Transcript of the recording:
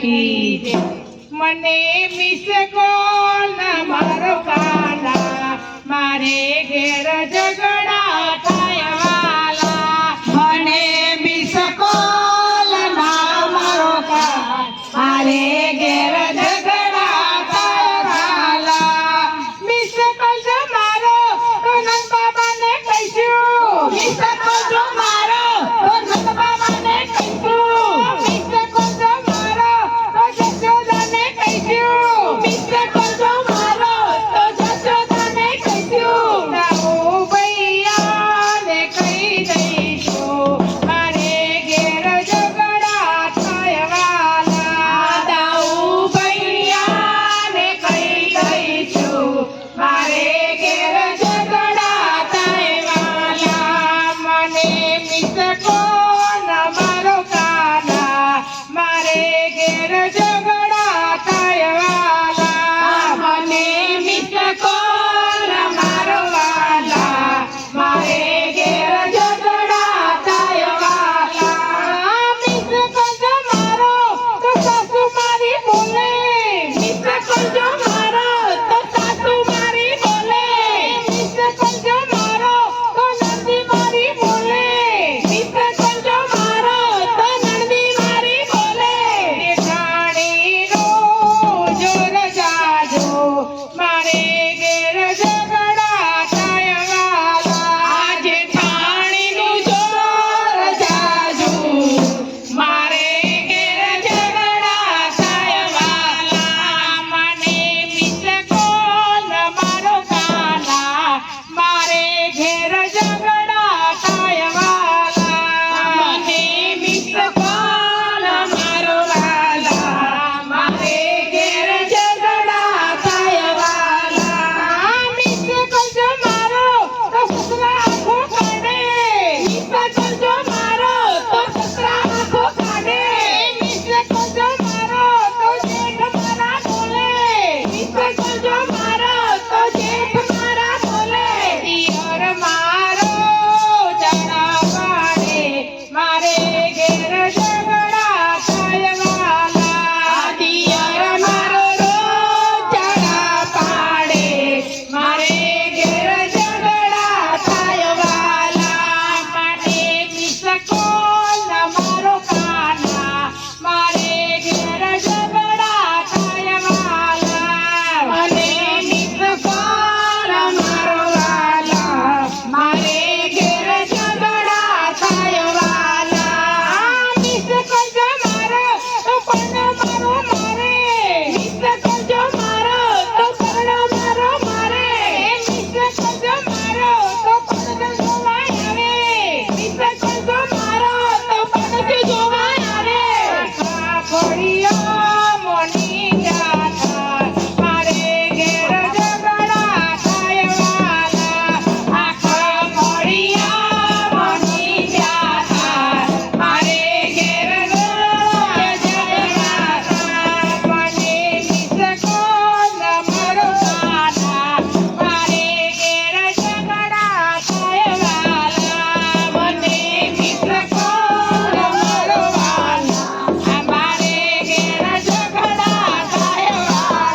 કી જય। મને miss call મારો કાલા મારે ઘેર ઝઘડા થાય વાલા। મને મિસ કોલ ના મારો કાલ મારે ઘેર ઝઘડા થાય વાલા। મિસ કોલ જો મારો તો નંદ બાબાને કહીશું। મિસ કોલ જો મારો તો નંદ બાબાને કહીશું। મિસ કોલ જો મારો તો જશોદાને કહીશું। મિસ કોલ જો મારો તો જશોદાને કહીશું। તારો ભૈયાને કહી દઈશું મારે ઘેર ઝઘડા થાય વાલા। દાઉ ભૈયાને કહી દઈશું મારે ઘેર ઝઘડા થાય વાલા। મને મિસ કોલ મારો કાલા મારે